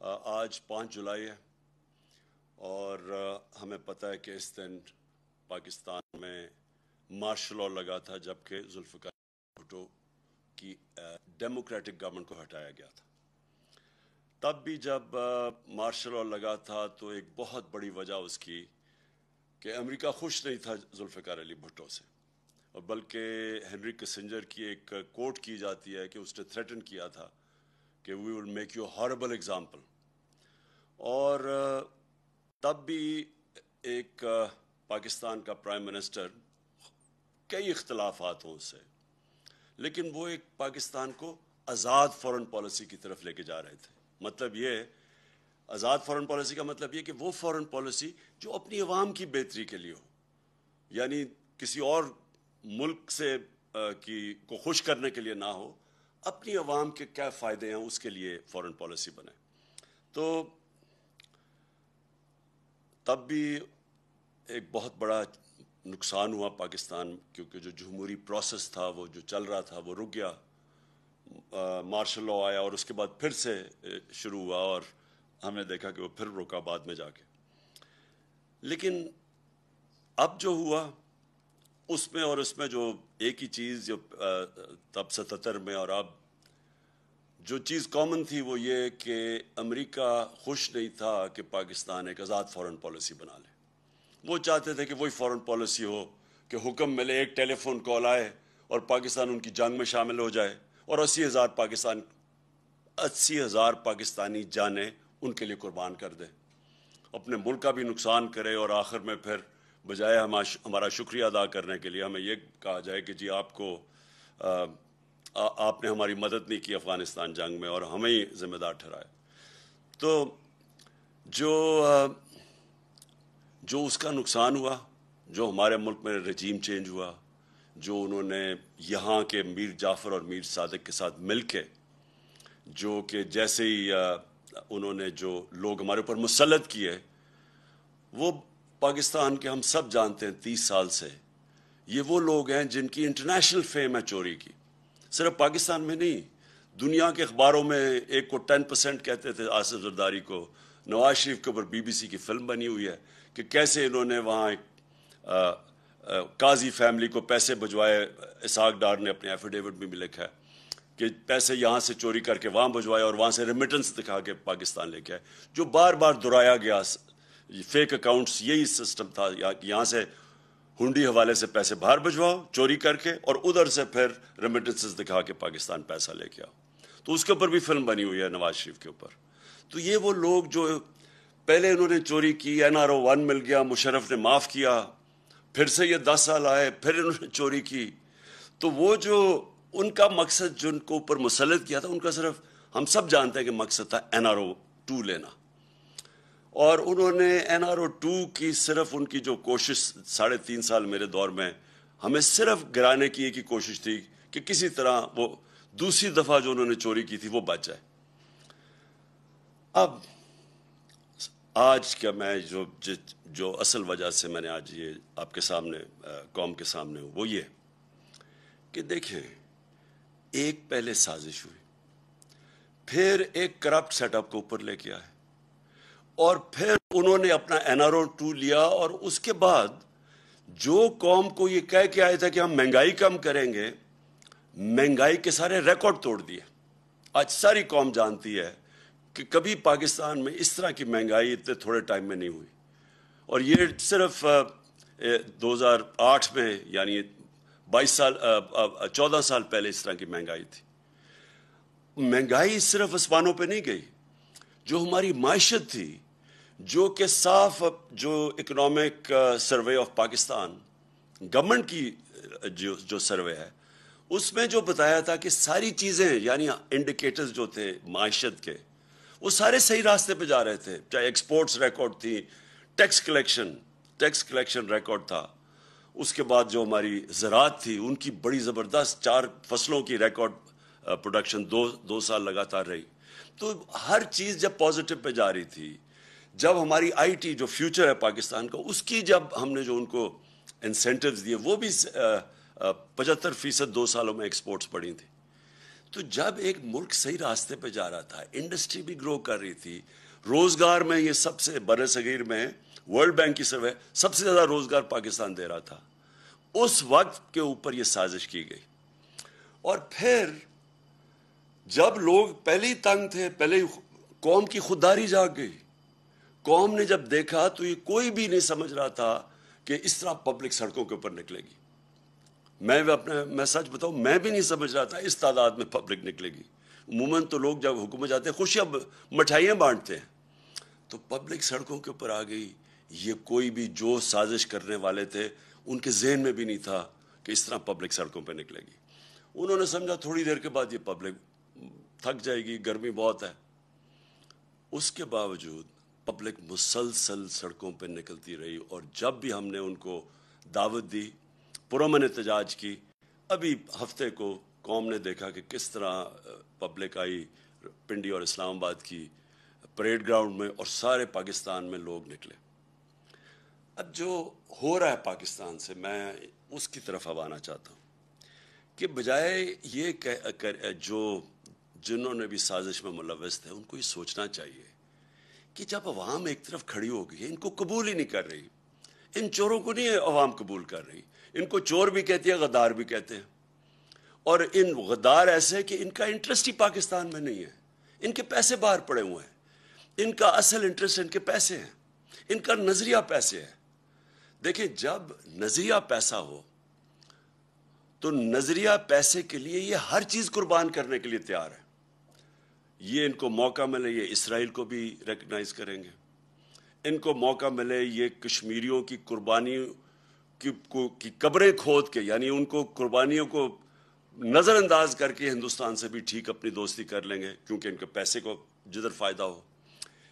آج 5 جولائی ہے اور ہمیں پتہ ہے کہ اس دن پاکستان میں مارشل لاء لگا تھا جبکہ ذوالفقار بھٹو کی ڈیموکریٹک گورنمنٹ کو ہٹایا گیا تھا۔ تب بھی جب مارشل لاء لگا تھا تو ایک بہت بڑی وجہ اس کی کہ امریکہ خوش نہیں تھا ذوالفقار علی بھٹو سے، اور بلکہ ہنری کسنجر کی ایک کوٹ کی جاتی ہے کہ اس نے تھریٹن کیا تھا کہ we will make you horrible example. اور تب بھی ایک پاکستان کا پرائم منسٹر کئی اختلافات ہوں اس سے، لیکن وہ ایک پاکستان کو آزاد فورن پالیسی کی طرف لے کے جا رہے تھے۔ مطلب یہ آزاد فورن پالیسی کا مطلب یہ کہ وہ فورن پالیسی جو اپنی عوام کی بہتری کے لیے ہو، یعنی کسی اور ملک سے کو خوش کرنے کے لیے نہ ہو، اپنی عوام کے کیا فائدے ہیں اس کے لیے فورن پالیسی بنے۔ تو تب بھی ایک بہت بڑا نقصان ہوا پاکستان، کیونکہ جو جمہوری پروسیس تھا وہ جو چل رہا تھا وہ رک گیا۔ مارشل لاء آیا اور اس کے بعد پھر سے شروع ہوا، اور ہم نے دیکھا کہ وہ پھر رکا بعد میں جا کے۔ لیکن اب جو ہوا اس میں جو ایک ہی چیز جو تب 77 میں اور اب جو چیز کامن تھی وہ یہ کہ امریکہ خوش نہیں تھا کہ پاکستان ایک آزاد فورن پالیسی بنا لے۔ وہ چاہتے تھے کہ وہی فورن پالیسی ہو کہ حکم ملے، ایک ٹیلی فون کال آئے اور پاکستان ان کی جنگ میں شامل ہو جائے، اور 80,000 پاکستانی جانیں ان کے لیے قربان کر دے، اپنے ملک کا بھی نقصان کرے، اور آخر میں پھر بجائے ہمارا شکریہ ادا کرنے کے لیے ہمیں یہ کہا جائے کہ جی آپ نے ہماری مدد نہیں کی افغانستان جنگ میں اور ہمیں ہی ذمہ دار ٹھہرائے۔ تو جو اس کا نقصان ہوا، جو ہمارے ملک میں رجیم چینج ہوا، جو انہوں نے یہاں کے میر جعفر اور میر صادق کے ساتھ مل کے جو کہ جیسے ہی انہوں نے جو لوگ ہمارے اوپر مسلط کیے، وہ پاکستان کے ہم سب جانتے ہیں 30 سال سے یہ وہ لوگ ہیں جن کی انٹرنیشنل فیم ہے چوری کی، صرف پاکستان میں نہیں، دنیا کے اخباروں میں ایک کو 10% کہتے تھے آصف زرداری کو۔ نواز شریف کے اوپر BBC کی فلم بنی ہوئی ہے کہ کیسے انہوں نے وہاں قاضی فیملی کو پیسے بھجوائے۔ اسحاق ڈار نے اپنے ایفیڈیوٹ میں بھی لکھا ہے کہ پیسے یہاں سے چوری کر کے وہاں بھجوائے اور وہاں سے ریمیٹنس دکھا کے پاکستان لے کے آئے، جو بار بار دہرایا گیا۔ فیک اکاؤنٹس یہی سسٹم تھا، یہاں سے ہنڈی حوالے سے پیسے باہر بھجواؤ چوری کر کے، اور ادھر سے پھر ریمیٹنسز دکھا کے پاکستان پیسہ لے کے آؤ۔ تو اس کے اوپر بھی فلم بنی ہوئی ہے نواز شریف کے اوپر۔ تو یہ وہ لوگ جو پہلے انہوں نے چوری کی، NRO 1 مل گیا، مشرف نے معاف کیا، پھر سے یہ 10 سال آئے، پھر انہوں نے چوری کی۔ تو وہ جو ان کا مقصد جو ان کو اوپر مسلط کیا تھا، ان کا صرف ہم سب جانتے ہیں کہ مقصد تھا NRO 2 لینا، اور انہوں نے NRO 2 کی صرف ان کی جو کوشش 3.5 سال میرے دور میں ہمیں صرف گرانے کی ایک ہی کوشش تھی کہ کسی طرح وہ دوسری دفعہ جو انہوں نے چوری کی تھی وہ بچ جائے۔ اب آج کا میں جو اصل وجہ سے میں نے آج یہ آپ کے سامنے قوم کے سامنے ہوں وہ یہ کہ دیکھیں، ایک پہلے سازش ہوئی، پھر ایک کرپٹ سیٹ اپ کو اوپر لے کے آئے، اور پھر انہوں نے اپنا NRO 2 لیا، اور اس کے بعد جو قوم کو یہ کہہ کے آئے تھے کہ ہم مہنگائی کم کریں گے، مہنگائی کے سارے ریکارڈ توڑ دیے۔ آج ساری قوم جانتی ہے کہ کبھی پاکستان میں اس طرح کی مہنگائی اتنے تھوڑے ٹائم میں نہیں ہوئی، اور یہ صرف 2008 میں، یعنی 14 سال پہلے اس طرح کی مہنگائی تھی۔ مہنگائی صرف آسمانوں پہ نہیں گئی، جو ہماری معیشت تھی، جو کہ صاف جو economic survey of Pakistan government کی جو سروے ہے اس میں جو بتایا تھا کہ ساری چیزیں یعنی انڈیکیٹرز جو تھے معیشت کے وہ سارے صحیح راستے پہ جا رہے تھے، چاہے ایکسپورٹس ریکارڈ تھی، ٹیکس کلیکشن ریکارڈ تھا، اس کے بعد جو ہماری زراعت تھی ان کی بڑی زبردست 4 فصلوں کی ریکارڈ پروڈکشن 2 سال لگاتار رہی۔ تو ہر چیز جب پازیٹو پہ جا رہی تھی، جب ہماری IT جو فیوچر ہے پاکستان کا، اس کی جب ہم نے جو ان کو انسینٹیوز دیے وہ بھی 75% 2 سالوں میں ایکسپورٹس بڑھی تھی۔ تو جب ایک ملک صحیح راستے پہ جا رہا تھا, انڈسٹری بھی گرو کر رہی تھی, روزگار میں یہ سب سے بر صغیر میں ورلڈ بینک کی سروے سب سے زیادہ روزگار پاکستان دے رہا تھا, اس وقت کے اوپر یہ سازش کی گئی. اور پھر جب لوگ پہلے ہی تنگ تھے, پہلے قوم کی خودداری جاگ گئی. قوم نے جب دیکھا تو یہ کوئی بھی نہیں سمجھ رہا تھا کہ اس طرح پبلک سڑکوں کے اوپر نکلے گی. میں سچ بتاؤں, میں بھی نہیں سمجھ رہا تھا اس تعداد میں پبلک نکلے گی. عموماً تو لوگ جب حکومت جاتے ہیں خوشیاں مٹھائیاں بانٹتے ہیں, تو پبلک سڑکوں کے اوپر آ گئی. یہ کوئی بھی جو سازش کرنے والے تھے ان کے ذہن میں بھی نہیں تھا کہ اس طرح پبلک سڑکوں پہ نکلے گی. انہوں نے سمجھا تھوڑی دیر کے بعد یہ پبلک تھک جائے گی, گرمی بہت ہے. اس کے باوجود پبلک مسلسل سڑکوں پہ نکلتی رہی, اور جب بھی ہم نے ان کو دعوت دی, پرامن احتجاج کی, ابھی ہفتے کو قوم نے دیکھا کہ کس طرح پبلک آئی پنڈی اور اسلام آباد کی پریڈ گراؤنڈ میں, اور سارے پاکستان میں لوگ نکلے. اب جو ہو رہا ہے پاکستان سے, میں اس کی طرف اب آنا چاہتا ہوں کہ بجائے یہ جو جنہوں نے بھی سازش میں ملوث تھے ان کو یہ سوچنا چاہیے کہ جب عوام ایک طرف کھڑی ہو گئی ہے, ان کو قبول ہی نہیں کر رہی, ان چوروں کو نہیں عوام قبول کر رہی, ان کو چور بھی کہتی ہے, غدار بھی کہتے ہیں, اور ان غدار ایسے کہ ان کا انٹرسٹ ہی پاکستان میں نہیں ہے, ان کے پیسے باہر پڑے ہوئے ہیں, ان کا اصل انٹرسٹ ان کے پیسے ہیں, ان کا نظریہ پیسے ہے. دیکھیں, جب نظریہ پیسہ ہو تو نظریہ پیسے کے لیے یہ ہر چیز قربان کرنے کے لیے تیار ہے. یہ ان کو موقع ملے یہ اسرائیل کو بھی ریکگنائز کریں گے, ان کو موقع ملے یہ کشمیریوں کی قربانیوں کی قبریں کھود کے, یعنی ان کو قربانیوں کو نظر انداز کر کے ہندوستان سے بھی ٹھیک اپنی دوستی کر لیں گے, کیونکہ ان کے پیسے کو جدھر فائدہ ہو.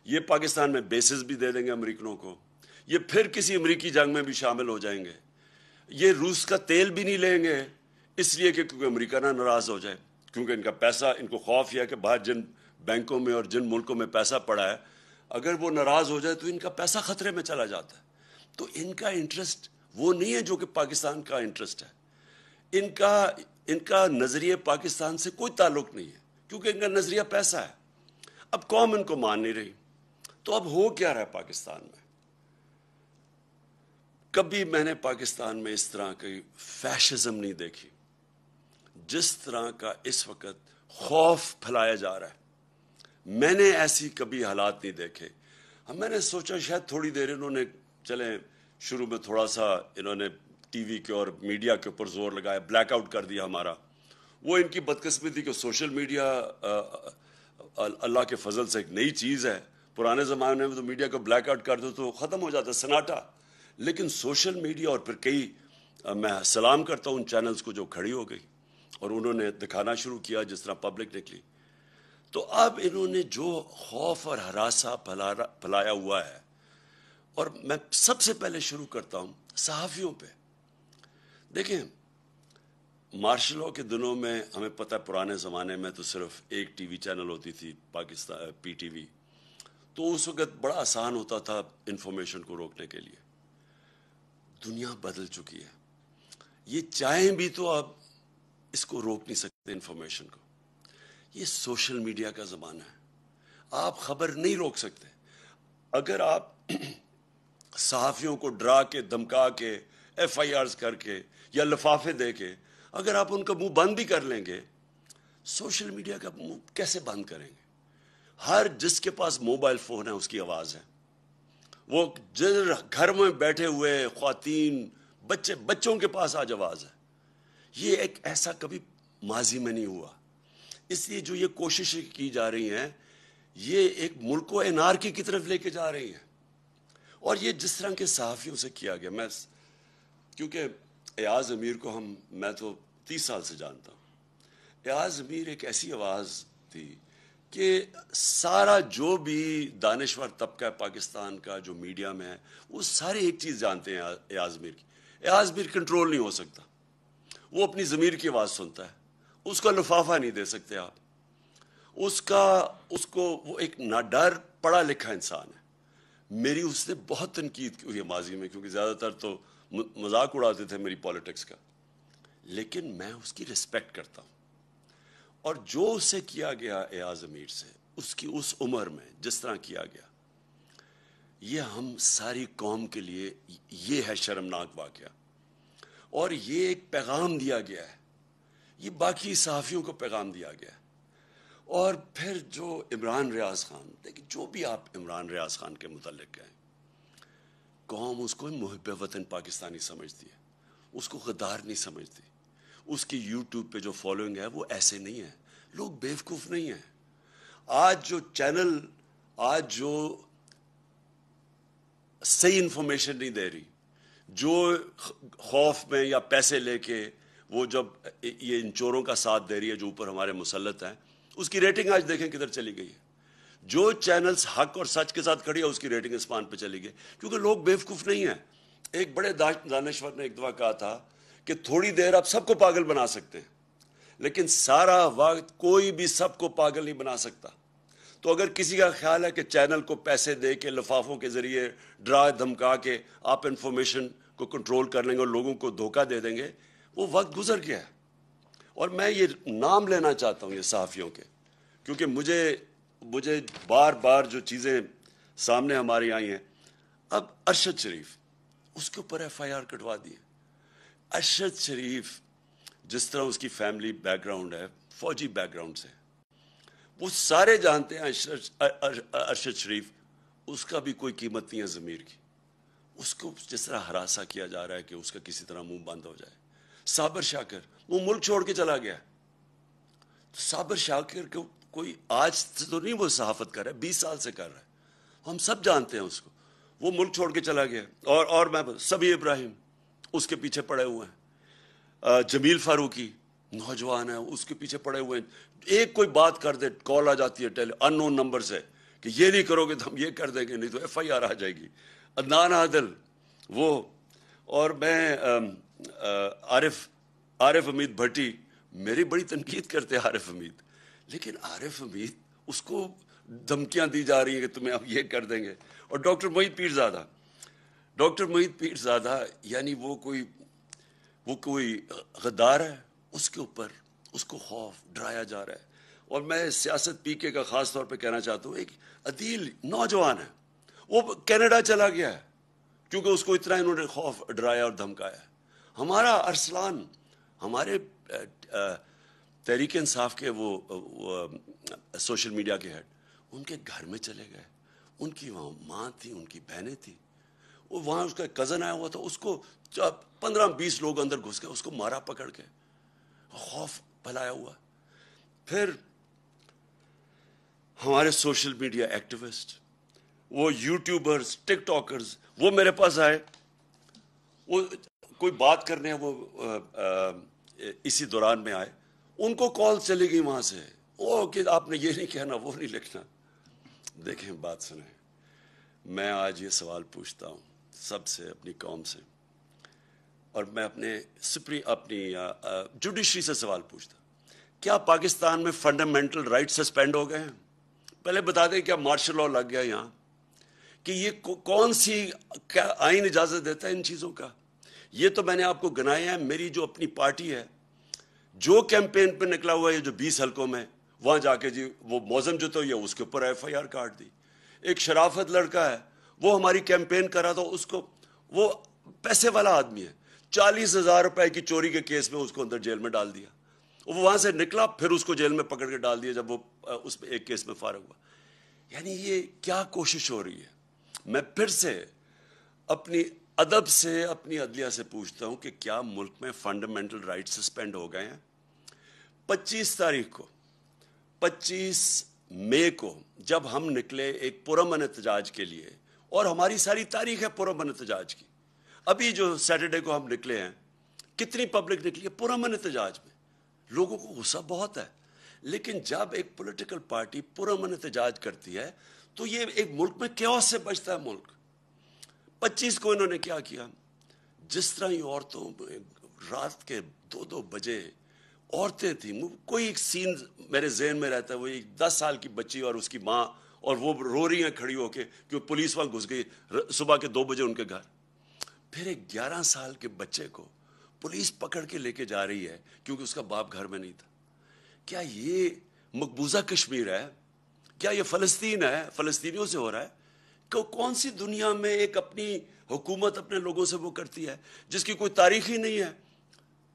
یہ پاکستان میں بیسز بھی دے دیں گے امریکنوں کو, یہ پھر کسی امریکی جنگ میں بھی شامل ہو جائیں گے. یہ روس کا تیل بھی نہیں لیں گے اس لیے کہ کیونکہ امریکہ نہ ناراض ہو جائے, کیونکہ ان کا پیسہ, ان کو خوف یہ ہے کہ باہر جن بینکوں میں اور جن ملکوں میں پیسہ پڑا ہے, اگر وہ ناراض ہو جائے تو ان کا پیسہ خطرے میں چلا جاتا ہے. تو ان کا انٹرسٹ وہ نہیں ہے جو کہ پاکستان کا انٹرسٹ ہے. ان کا نظریہ پاکستان سے کوئی تعلق نہیں ہے, کیونکہ ان کا نظریہ پیسہ ہے. اب قوم ان کو مان نہیں رہی, تو اب ہو کیا رہا ہے پاکستان میں؟ کبھی میں نے پاکستان میں اس طرح کی فیشزم نہیں دیکھی جس طرح کا اس وقت خوف پھیلایا جا رہا ہے. میں نے ایسی کبھی حالات نہیں دیکھے. میں نے سوچا شاید تھوڑی دیر انہوں نے, چلیں شروع میں تھوڑا سا انہوں نے ٹی وی کے اور میڈیا کے اوپر زور لگایا, بلیک آؤٹ کر دیا ہمارا. وہ ان کی بدقسمتی کہ سوشل میڈیا اللہ کے فضل سے ایک نئی چیز ہے. پرانے زمانے میں تو میڈیا کو بلیک آؤٹ کر دو تو ختم ہو جاتا سناٹا, لیکن سوشل میڈیا, اور پھر کئی, میں سلام کرتا ہوں ان چینلز کو جو کھڑی ہو گئی اور انہوں نے دکھانا شروع کیا جس طرح پبلک نکلی. تو اب انہوں نے جو خوف اور ہراساں پھیلایا ہوا ہے, اور میں سب سے پہلے شروع کرتا ہوں صحافیوں پہ. دیکھیں, مارشل لاء کے دنوں میں ہمیں پتہ ہے پرانے زمانے میں تو صرف ایک ٹی وی چینل ہوتی تھی, پاکستان پی ٹی وی, تو اس وقت بڑا آسان ہوتا تھا انفارمیشن کو روکنے کے لیے. دنیا بدل چکی ہے, یہ چاہیں بھی تو آپ اس کو روک نہیں سکتے انفارمیشن کو. یہ سوشل میڈیا کا زمانہ ہے, آپ خبر نہیں روک سکتے. اگر آپ صحافیوں کو ڈرا کے, دھمکا کے, ایف آئی آرز کر کے یا لفافے دے کے اگر آپ ان کا منہ بند بھی کر لیں گے, سوشل میڈیا کا منہ کیسے بند کریں گے؟ ہر جس کے پاس موبائل فون ہے اس کی آواز ہے. وہ گھر میں بیٹھے ہوئے خواتین, بچوں کے پاس آج آواز ہے. یہ ایک ایسا کبھی ماضی میں نہیں ہوا. اس لیے جو یہ کوششیں کی جا رہی ہیں, یہ ایک ملک کو انارکی کی طرف لے کے جا رہی ہیں. اور یہ جس طرح کے صحافیوں سے کیا گیا, میں کیونکہ ایاز امیر کو میں تو 30 سال سے جانتا ہوں. ایاز امیر ایک ایسی آواز تھی کہ سارا جو بھی دانشور طبقہ پاکستان کا جو میڈیا میں ہے وہ سارے ایک چیز جانتے ہیں ایاز امیر کی. ایاز امیر کنٹرول نہیں ہو سکتا, وہ اپنی ضمیر کی آواز سنتا ہے, اس کا لفافہ نہیں دے سکتے آپ. وہ ایک ناڈر پڑھا لکھا انسان ہے. میری اس نے بہت تنقید کی ہوئی ہے ماضی میں, کیونکہ زیادہ تر تو مذاق اڑاتے تھے میری پالیٹکس کا, لیکن میں اس کی رسپیکٹ کرتا ہوں. اور جو اسے کیا گیا ایاز امیر سے اس کی اس عمر میں جس طرح کیا گیا، یہ ہم ساری قوم کے لیے یہ ہے شرمناک واقعہ. اور یہ ایک پیغام دیا گیا ہے، یہ باقی صحافیوں کو پیغام دیا گیا ہے. اور پھر جو عمران ریاض خان، دیکھیں جو بھی آپ عمران ریاض خان کے متعلق کہیں، قوم اس کو محب وطن پاکستانی سمجھتی ہے، اس کو غدار نہیں سمجھتی. اس کی یوٹیوب پہ جو فالوئنگ ہے وہ ایسے نہیں ہے. لوگ بیوقوف نہیں ہیں. آج جو چینل، آج جو صحیح انفارمیشن نہیں دے رہی، جو خوف میں یا پیسے لے کے وہ جب یہ ان چوروں کا ساتھ دے رہی ہے جو اوپر ہمارے مسلط ہیں، اس کی ریٹنگ آج دیکھیں کدھر چلی گئی ہے. جو چینلز حق اور سچ کے ساتھ کھڑی ہے اس کی ریٹنگ اسمان پہ چلی گئی، کیونکہ لوگ بیوقوف نہیں ہیں. ایک بڑے دانشور نے ایک دفعہ کہا تھا کہ تھوڑی دیر آپ سب کو پاگل بنا سکتے ہیں، لیکن سارا وقت کوئی بھی سب کو پاگل نہیں بنا سکتا. تو اگر کسی کا خیال ہے کہ چینل کو پیسے دے کے، لفافوں کے ذریعے ڈرا دھمکا کے آپ انفارمیشن کو کنٹرول کر لیں گے اور لوگوں کو دھوکہ دے دیں گے، وہ وقت گزر گیا ہے. اور میں یہ نام لینا چاہتا ہوں یہ صحافیوں کے، کیونکہ مجھے بار بار جو چیزیں سامنے ہماری آئی ہیں. اب ارشد شریف، اس کے اوپر ایف آئی آر کٹوا دی ہے. ارشد شریف جس طرح اس کی فیملی بیک گراؤنڈ ہے، فوجی بیک گراؤنڈ سے، وہ سارے جانتے ہیں ارشد شریف، اس کا بھی کوئی قیمت نہیں ہے ضمیر کی. اس کو جس طرح ہراساں کیا جا رہا ہے کہ اس کا کسی طرح منہ بند ہو جائے. صابر شاکر وہ ملک چھوڑ کے چلا گیا. تو صابر شاکر کو کوئی آج سے تو نہیں وہ صحافت کر رہا ہے، 20 سال سے کر رہا ہے، ہم سب جانتے ہیں اس کو. وہ ملک چھوڑ کے چلا گیا. اور میں سبی ابراہیم اس کے پیچھے پڑے ہوئے ہیں. جمیل فاروقی نوجوان ہے، اس کے پیچھے پڑے ہوئے ہیں. ایک کوئی بات کر دے، کال آ جاتی ہے ان نون نمبر سے کہ یہ نہیں کرو گے تو ہم یہ کر دیں گے، نہیں تو ایف آئی آر آ جائے گی. عدنان عادل وہ، اور میں عارف حمید بھٹی، میری بڑی تنقید کرتے عارف حمید، لیکن عارف حمید اس کو دھمکیاں دی جا رہی ہیں کہ تمہیں اب یہ کر دیں گے. اور ڈاکٹر محیط پیرزادہ یعنی وہ کوئی غدار ہے، اس کے اوپر اس کو خوف ڈرایا جا رہا ہے. اور میں سیاست پی کے کا خاص طور پہ کہنا چاہتا ہوں، ایک عدیل نوجوان ہے، وہ کینیڈا چلا گیا ہے کیونکہ اس کو اتنا انہوں نے خوف ڈرایا اور دھمکایا. ہمارا ارسلان، ہمارے تحریک انصاف کے وہ سوشل میڈیا کے ہیڈ، ان کے گھر میں چلے گئے. ان کی وہاں ماں تھی، ان کی بہنیں تھیں، وہ وہاں اس کا کزن آیا ہوا تھا، اس کو 15-20 لوگ اندر گھس گئے، اس کو مارا پکڑ کے، خوف پھیلایا ہوا. پھر ہمارے سوشل میڈیا ایکٹیوسٹ، وہ یوٹیوبرز، ٹک ٹاکرز، وہ میرے پاس آئے، وہ کوئی بات کرنے وہ اسی دوران میں آئے، ان کو کال چلی گئی وہاں سے، او کہ آپ نے یہ نہیں کہنا، وہ نہیں لکھنا. دیکھیں بات سنیں، میں آج یہ سوال پوچھتا ہوں سب سے، اپنی قوم سے، اور میں اپنی جوڈیشری سے سوال پوچھتا ہوں، کیا پاکستان میں فنڈامنٹل رائٹ سسپینڈ ہو گئے ہیں؟ پہلے بتا دیں کیا مارشل لاء لگ گیا یہاں؟ کہ یہ کون سی کیا آئین اجازت دیتا ہے ان چیزوں کا؟ یہ تو میں نے آپ کو گنایا ہے. میری جو اپنی پارٹی ہے، جو کیمپین پہ نکلا ہوا ہے جو 20 حلقوں میں، وہاں جا کے جی وہ موزم جو تو یہ اس کے اوپر ایف آئی آر کاٹ دی. ایک شرافت لڑکا ہے، وہ ہماری کیمپین کر رہا تھا، اس کو، وہ پیسے والا آدمی ہے، 40,000 روپے کی چوری کے کیس میں اس کو اندر جیل میں ڈال دیا. وہ وہاں سے نکلا، پھر اس کو جیل میں پکڑ کے ڈال دیا جب وہ اس میں ایک کیس میں فارغ ہوا. یعنی یہ کیا کوشش ہو رہی ہے؟ میں پھر سے اپنی ادب سے، اپنی عدلیہ سے پوچھتا ہوں کہ کیا ملک میں فنڈامنٹل رائٹ سسپینڈ ہو گئے ہیں؟ 25 مئی کو جب ہم نکلے ایک پرامن احتجاج کے لیے، اور ہماری ساری تاریخ ہے پرامن احتجاج کی. ابھی جو سیٹرڈے کو ہم نکلے ہیں، کتنی پبلک نکلی ہے پرامن احتجاج میں؟ لوگوں کو غصہ بہت ہے، لیکن جب ایک پولیٹیکل پارٹی پرامن احتجاج کرتی ہے تو یہ ایک ملک میں کیوس سے بچتا ہے ملک. 25 کو انہوں نے کیا کیا؟ جس طرح یہ عورتوں، رات کے 2 بجے عورتیں تھیں، کوئی ایک سین میرے ذہن میں رہتا ہے، وہ ایک 10 سال کی بچی اور اس کی ماں، اور وہ رو رہی ہیں کھڑی ہو کے کہ پولیس وہاں گھس گئی صبح کے 2 بجے ان کے گھر. پھر ایک 11 سال کے بچے کو پولیس پکڑ کے لے کے جا رہی ہے کیونکہ اس کا باپ گھر میں نہیں تھا. کیا یہ مقبوضہ کشمیر ہے؟ کیا یہ فلسطین ہے؟ فلسطینیوں سے ہو رہا ہے؟ کون سی دنیا میں ایک اپنی حکومت اپنے لوگوں سے وہ کرتی ہے جس کی کوئی تاریخ ہی نہیں ہے؟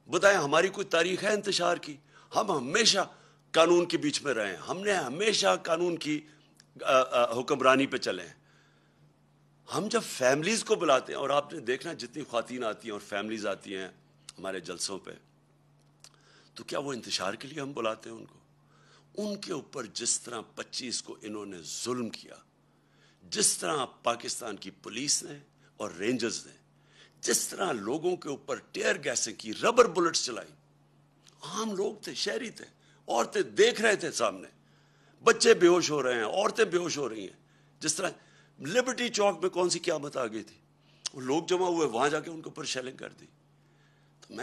بتائیں ہماری کوئی تاریخ ہے انتشار کی؟ ہم ہمیشہ قانون کے بیچ میں رہے ہیں، ہم نے ہمیشہ قانون کی حکمرانی پہ چلے ہیں۔ ہم جب فیملیز کو بلاتے ہیں، اور آپ نے دیکھنا جتنی خواتین آتی ہیں اور فیملیز آتی ہیں ہمارے جلسوں پہ، تو کیا وہ انتشار کے لیے ہم بلاتے ہیں ان کو؟ ان کے اوپر جس طرح 25 کو انہوں نے ظلم کیا، جس طرح پاکستان کی پولیس نے اور رینجرز نے جس طرح لوگوں کے اوپر ٹیئر گیسیں کی، ربر بلٹس چلائی، عام لوگ تھے، شہری تھے، عورتیں دیکھ رہے تھے سامنے، بچے بے ہوش ہو رہے ہیں، عورتیں بے ہوش ہو رہی ہیں۔ جس طرح لبرٹی چوک میں کون سی قیامت آ گئی تھی، وہ لوگ جمع ہوئے، وہاں جا کے ان کے اوپر شیلنگ کر دی۔ تو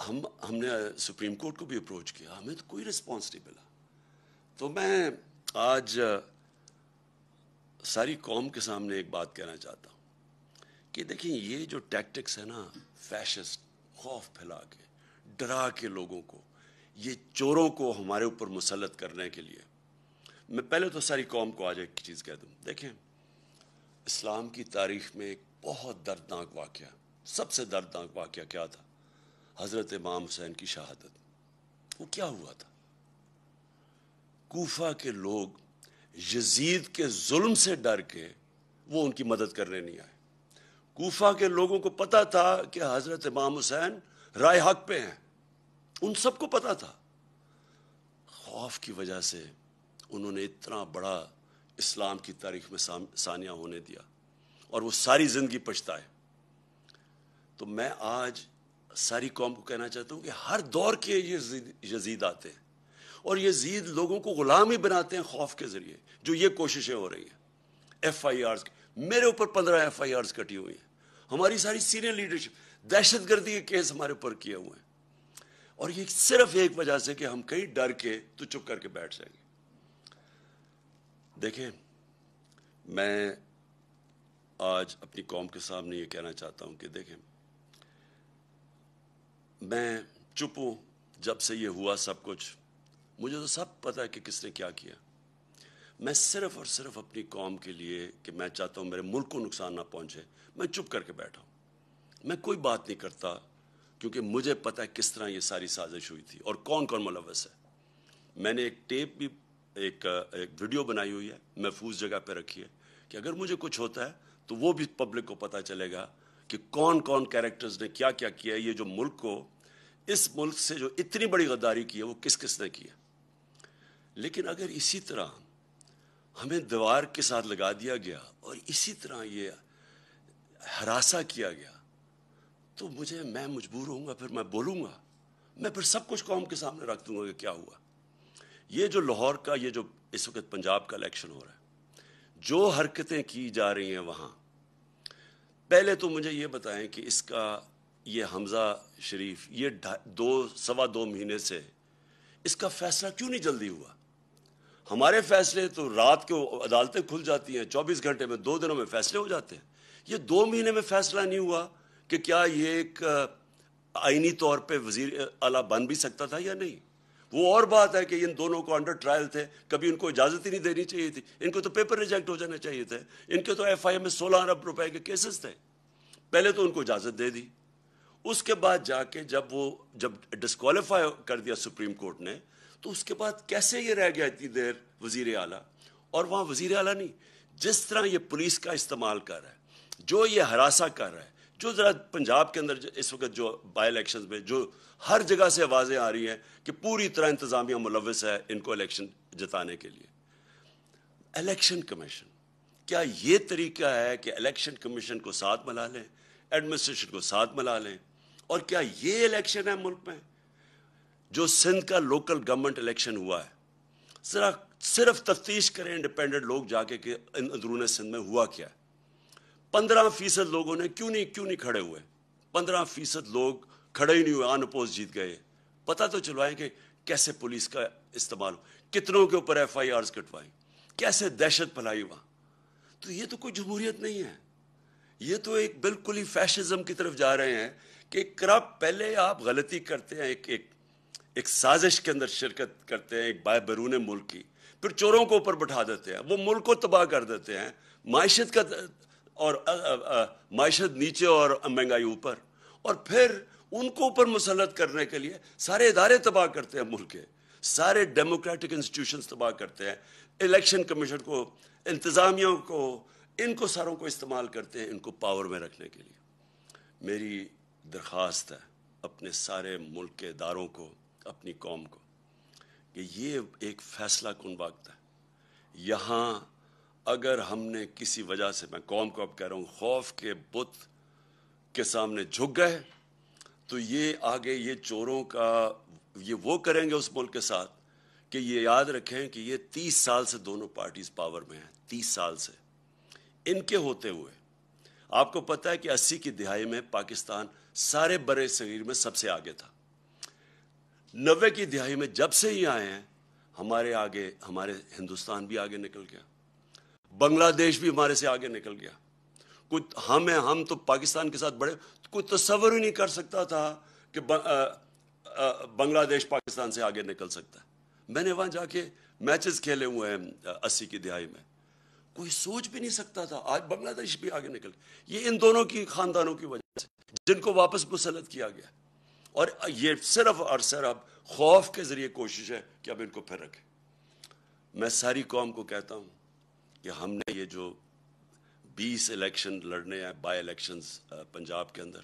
ہم نے سپریم کورٹ کو بھی اپروچ کیا، ہمیں تو کوئی رسپانس نہیں ملا۔ تو میں آج ساری قوم کے سامنے ایک بات کہنا چاہتا ہوں کہ دیکھیں یہ جو ٹیکٹکس ہے نا، فیشسٹ، خوف پھیلا کے، ڈرا کے لوگوں کو، یہ چوروں کو ہمارے اوپر مسلط کرنے کے لیے، میں پہلے تو ساری قوم کو آج ایک چیز کہہ دوں، دیکھیں اسلام کی تاریخ میں ایک بہت دردناک واقعہ، سب سے دردناک واقعہ کیا تھا؟ حضرت امام حسین کی شہادت۔ وہ کیا ہوا تھا؟ کوفہ کے لوگ یزید کے ظلم سے ڈر کے وہ ان کی مدد کرنے نہیں آئے۔ کوفہ کے لوگوں کو پتا تھا کہ حضرت امام حسین رائے حق پہ ہیں، ان سب کو پتا تھا۔ خوف کی وجہ سے انہوں نے اتنا بڑا اسلام کی تاریخ میں سانیہ ہونے دیا، اور وہ ساری زندگی پچھتائے۔ تو میں آج ساری قوم کو کہنا چاہتا ہوں کہ ہر دور کے یزید آتے ہیں، اور یزید لوگوں کو غلام ہی بناتے ہیں خوف کے ذریعے، جو یہ کوششیں ہو رہی ہیں۔ ایف آئی آرز، میرے اوپر 15 ایف آئی آرز کٹی ہوئی ہیں، ہماری ساری سینئر لیڈرشپ، دہشت گردی کے کیس ہمارے اوپر کیے ہوئے ہیں، اور یہ صرف ایک وجہ سے کہ ہم کہیں ڈر کے تو چپ کر کے بیٹھ جائیں گے۔ دیکھیں میں آج اپنی قوم کے سامنے یہ کہنا چاہتا ہوں کہ دیکھیں میں چپ ہوں جب سے یہ ہوا سب کچھ، مجھے تو سب پتہ ہے کہ کس نے کیا کیا۔ میں صرف اور صرف اپنی قوم کے لیے کہ میں چاہتا ہوں میرے ملک کو نقصان نہ پہنچے، میں چپ کر کے بیٹھا ہوں، میں کوئی بات نہیں کرتا، کیونکہ مجھے پتہ ہے کس طرح یہ ساری سازش ہوئی تھی اور کون کون ملوث ہے۔ میں نے ایک ٹیپ بھی، ایک ویڈیو بنائی ہوئی ہے، محفوظ جگہ پہ رکھی ہے، کہ اگر مجھے کچھ ہوتا ہے تو وہ بھی پبلک کو پتہ چلے گا کہ کون کون کیریکٹرز نے کیا کیا کیا ہے، یہ جو ملک کو، اس ملک سے جو اتنی بڑی غداری کی ہے وہ کس کس نے کی ہے۔ لیکن اگر اسی طرح ہمیں دیوار کے ساتھ لگا دیا گیا اور اسی طرح یہ ہراساں کیا گیا، تو میں مجبور ہوں گا، پھر میں بولوں گا، میں پھر سب کچھ قوم کے سامنے رکھ دوں گا کہ کیا ہوا۔ یہ جو لاہور کا، یہ جو اس وقت پنجاب کا الیکشن ہو رہا ہے، جو حرکتیں کی جا رہی ہیں وہاں، پہلے تو مجھے یہ بتائیں کہ اس کا یہ حمزہ شریف، یہ 2.25 مہینے سے اس کا فیصلہ کیوں نہیں جلدی ہوا؟ ہمارے فیصلے تو رات کو عدالتیں کھل جاتی ہیں، 24 گھنٹے میں، 2 دنوں میں فیصلے ہو جاتے ہیں۔ یہ 2 مہینے میں فیصلہ نہیں ہوا کہ کیا یہ ایک آئینی طور پہ وزیر اعلیٰ بن بھی سکتا تھا یا نہیں۔ وہ اور بات ہے کہ ان دونوں کو انڈر ٹرائل تھے، کبھی ان کو اجازت ہی نہیں دینی چاہیے تھی، ان کو تو پیپر ریجیکٹ ہو جانا چاہیے تھے، ان کے تو ایف آئی اے میں 16 ارب روپے کے کیسز تھے، پہلے تو ان کو اجازت دے دی۔ اس کے بعد جا کے جب ڈسکوالیفائی کر دیا سپریم کورٹ نے، تو اس کے بعد کیسے یہ رہ گیا اتنی دیر وزیر اعلیٰ؟ اور وہاں وزیر اعلیٰ نہیں، جس طرح یہ پولیس کا استعمال کر رہا ہے، جو یہ ہراساں کر رہا ہے، جو ذرا پنجاب کے اندر اس وقت جو بائی الیکشنز میں جو ہر جگہ سے آوازیں آ رہی ہیں کہ پوری طرح انتظامیہ ملوث ہے ان کو الیکشن جتانے کے لیے۔ الیکشن کمیشن، کیا یہ طریقہ ہے کہ الیکشن کمیشن کو ساتھ ملا لیں، ایڈمنسٹریشن کو ساتھ ملا لیں؟ اور کیا یہ الیکشن ہے ملک میں؟ جو سندھ کا لوکل گورنمنٹ الیکشن ہوا ہے، ذرا صرف تفتیش کریں انڈیپینڈنٹ لوگ جا کے کہ اندرون سندھ میں ہوا کیا ہے۔ 15% لوگوں نے کیوں نہیں کھڑے ہوئے؟ 15% لوگ کھڑے ہی نہیں ہوئے، آن اپوز جیت گئے۔ پتہ تو چلوائیں کہ کیسے پولیس کا استعمال، کتنوں کے اوپر ایف آئی آرز کٹوائیں، کیسے دہشت پھیلائی وہاں۔ تو یہ تو کوئی جمہوریت نہیں ہے، یہ تو ایک بالکل ہی فیشزم کی طرف جا رہے ہیں کہ کرپٹ، پہلے آپ غلطی کرتے ہیں، ایک سازش کے اندر شرکت کرتے ہیں ایک بیرون ملک کی، پھر چوروں کو اوپر بٹھا دیتے ہیں، وہ ملک کو تباہ کر دیتے ہیں، معیشت کا اور معیشت نیچے اور مہنگائی اوپر، اور پھر ان کو اوپر مسلط کرنے کے لیے سارے ادارے تباہ کرتے ہیں، ملک کے سارے ڈیموکریٹک انسٹیٹیوشنز تباہ کرتے ہیں، الیکشن کمیشن کو، انتظامیہ کو، ان کو ساروں کو استعمال کرتے ہیں ان کو پاور میں رکھنے کے لیے۔ میری درخواست ہے اپنے سارے ملک کے اداروں کو، اپنی قوم کو، کہ یہ ایک فیصلہ کن وقت ہے۔ یہاں اگر ہم نے کسی وجہ سے، میں قوم کو اب کہہ رہا ہوں، خوف کے بت کے سامنے جھک گئے تو یہ آگے یہ چوروں کا یہ وہ کریں گے اس ملک کے ساتھ کہ یہ یاد رکھیں کہ یہ 30 سال سے دونوں پارٹیز پاور میں ہیں، 30 سال سے ان کے ہوتے ہوئے۔ آپ کو پتہ ہے کہ 80 کی دہائی میں پاکستان سارے برِ صغیر میں سب سے آگے تھا، 90 کی دہائی میں جب سے ہی آئے ہیں ہمارے آگے، ہمارے ہندوستان بھی آگے نکل گیا، بنگلہ دیش بھی ہمارے سے آگے نکل گیا۔ ہم تو پاکستان کے ساتھ بڑے، کوئی تصور ہی نہیں کر سکتا تھا کہ بنگلہ دیش پاکستان سے آگے نکل سکتا ہے۔ میں نے وہاں جا کے میچز کھیلے ہوئے ہیں 80 کی دہائی میں، کوئی سوچ بھی نہیں سکتا تھا، آج بنگلہ دیش بھی آگے نکل گیا۔ یہ ان دونوں کی خاندانوں کی وجہ سے جن کو واپس مسلط کیا گیا، اور یہ صرف اور صرف خوف کے ذریعے کوشش ہے کہ اب ان کو پھر رکھیں۔ میں ساری قوم کو کہتا ہوں کہ ہم نے یہ جو 20 الیکشن لڑنے ہیں، بائی الیکشنز پنجاب کے اندر،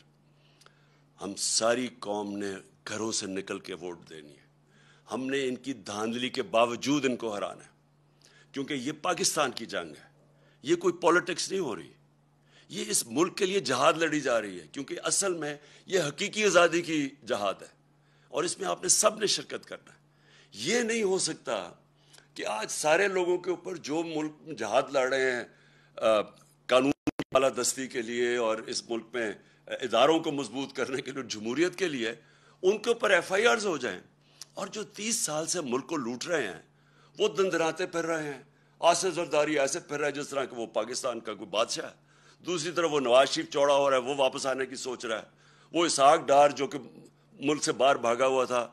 ہم ساری قوم نے گھروں سے نکل کے ووٹ دینی ہے۔ ہم نے ان کی دھاندلی کے باوجود ان کو ہرانا ہے، کیونکہ یہ پاکستان کی جنگ ہے، یہ کوئی پولیٹکس نہیں ہو رہی، یہ اس ملک کے لیے جہاد لڑی جا رہی ہے، کیونکہ اصل میں یہ حقیقی آزادی کی جہاد ہے، اور اس میں آپ نے سب نے شرکت کرنا ہے۔ یہ نہیں ہو سکتا کہ آج سارے لوگوں کے اوپر جو ملک جہاد لڑ رہے ہیں قانون کی بالادستی کے لیے اور اس ملک میں اداروں کو مضبوط کرنے کے لیے، جمہوریت کے لیے، ان کے اوپر ایف آئی آرز ہو جائیں، اور جو 30 سال سے ملک کو لوٹ رہے ہیں وہ دندراتے پھر رہے ہیں، آصف زرداری ایسے پھر رہا ہے جس طرح کہ وہ پاکستان کا کوئی بادشاہ ہے، دوسری طرف وہ نواز شریف چوڑا ہو رہا ہے، وہ واپس آنے کی سوچ رہا ہے، وہ اسحاق ڈار جو کہ ملک سے باہر بھاگا ہوا تھا،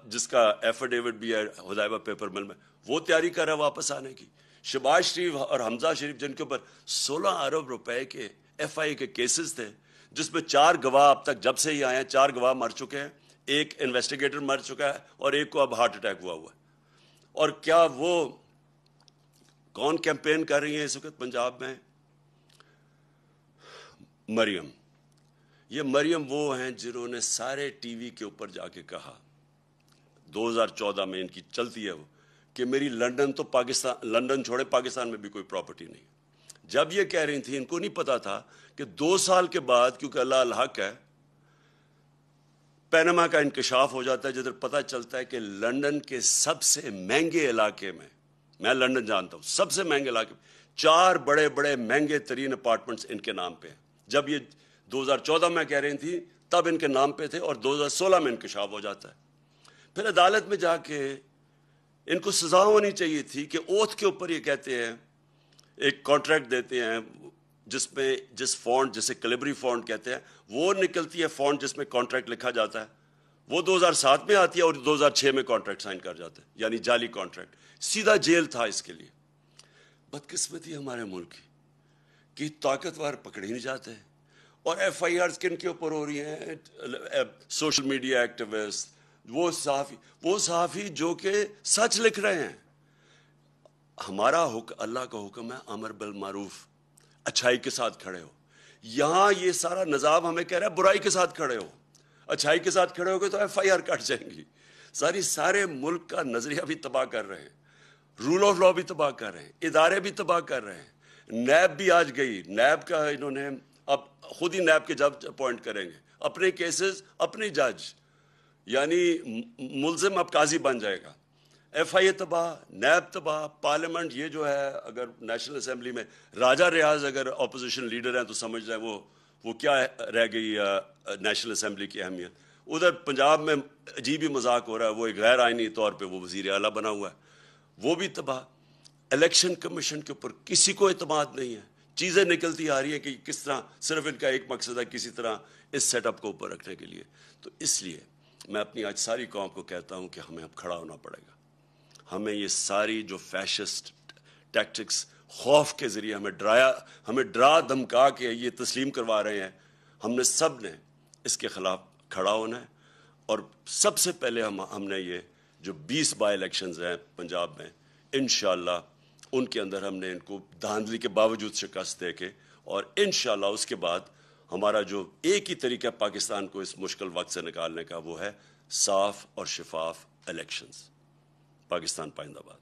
جس کا ایفیڈیوٹ بھی ہے حدائبہ پیپر مل میں، وہ تیاری کر رہا ہے واپس آنے کی، شہباز شریف اور حمزہ شریف جن کے اوپر 16 ارب روپے کے ایف آئی کے کیسز تھے، جس میں 4 گواہ اب تک جب سے ہی آئے ہیں 4 گواہ مر چکے ہیں، ایک انویسٹیگیٹر مر چکا ہے اور ایک کو اب ہارٹ اٹیک ہوا ہے۔ اور کیا وہ کون کیمپین کر رہی ہیں اس وقت پنجاب میں؟ مریم۔ یہ مریم وہ ہیں جنہوں نے سارے ٹی وی کے اوپر جا کے کہا، 2014 میں ان کی چلتی ہے وہ، کہ میری لندن تو پاکستان، لندن چھوڑے پاکستان میں بھی کوئی پراپرٹی نہیں۔ جب یہ کہہ رہی تھی ان کو نہیں پتا تھا کہ 2 سال کے بعد، کیونکہ اللہ الحق ہے، پینما کا انکشاف ہو جاتا ہے، جدھر پتہ چلتا ہے کہ لندن کے سب سے مہنگے علاقے میں لندن جانتا ہوں، سب سے مہنگے علاقے میں 4 بڑے بڑے مہنگے ترین اپارٹمنٹس ان کے نام پہ ہیں۔ جب یہ 2014 میں کہہ رہی تھی تب ان کے نام پہ تھے، اور 2016 میں انکشاف ہو جاتا ہے۔ پھر عدالت میں جا کے ان کو سزا ہونی چاہیے تھی کہ اوتھ کے اوپر یہ کہتے ہیں، ایک کانٹریکٹ دیتے ہیں جس میں جس فونٹ جسے کلیبری فونٹ کہتے ہیں، وہ نکلتی ہے فونٹ جس میں کانٹریکٹ لکھا جاتا ہے، وہ 2007 میں آتی ہے اور 2006 میں کانٹریکٹ سائن کر جاتے ہیں، یعنی جعلی کانٹریکٹ، سیدھا جیل تھا اس کے لیے۔ بدقسمتی ہمارے ملک کی طاقتور پکڑے نہیں جاتے، اور ایف آئی آرز کن کے اوپر ہو رہی ہیں؟ سوشل میڈیا ایکٹیوسٹ، وہ صحافی جو کہ سچ لکھ رہے ہیں۔ ہمارا اللہ کا حکم ہے امر بالمعروف، اچھائی کے ساتھ کھڑے ہو۔ یہاں یہ سارا نظام ہمیں کہہ رہا ہے برائی کے ساتھ کھڑے ہو، اچھائی کے ساتھ کھڑے ہو گے تو ایف آئی آر کٹ جائیں گی۔ سارے ملک کا نظریہ بھی تباہ کر رہے ہیں، رول آف لا بھی تباہ کر رہے ہیں، ادارے بھی تباہ کر رہے ہیں۔ نیب بھی آج گئی، نیب کا انہوں نے اب خود ہی نیب کے جج اپوائنٹ کریں گے، اپنے کیسز اپنے جج، یعنی ملزم اب قاضی بن جائے گا۔ ایف آئی اے تباہ، نیب تباہ، پارلیمنٹ یہ جو ہے، اگر نیشنل اسمبلی میں راجہ ریاض اگر اپوزیشن لیڈر ہیں تو سمجھ جائیں وہ کیا رہ گئی نیشنل اسمبلی کی اہمیت۔ ادھر پنجاب میں عجیب ہی مذاق ہو رہا ہے، وہ ایک غیر آئینی طور پہ وہ وزیر اعلیٰ بنا ہوا ہے، وہ بھی تباہ۔ الیکشن کمیشن کے اوپر کسی کو اعتماد نہیں ہے، چیزیں نکلتی آ رہی ہیں کہ کس طرح، صرف ان کا ایک مقصد ہے کسی طرح اس سیٹ اپ کو اوپر رکھنے کے لیے۔ تو اس لیے میں اپنی آج ساری قوم کو کہتا ہوں کہ ہمیں اب کھڑا ہونا پڑے گا. ہمیں یہ ساری جو فیشسٹ ٹیکٹکس خوف کے ذریعے ہمیں ڈرا دھمکا کے یہ تسلیم کروا رہے ہیں, ہم نے سب نے اس کے خلاف کھڑا ہونا ہے. اور سب سے پہلے ہم نے یہ جو 20 بائی الیکشنز ہیں پنجاب میں, انشاءاللہ ان کے اندر ہم نے ان کو دھاندلی کے باوجود شکست دے کے, اور انشاءاللہ اس کے بعد ہمارا جو ایک ہی طریقہ پاکستان کو اس مشکل وقت سے نکالنے کا, وہ ہے صاف اور شفاف الیکشنز. پاکستان پائندہ باد.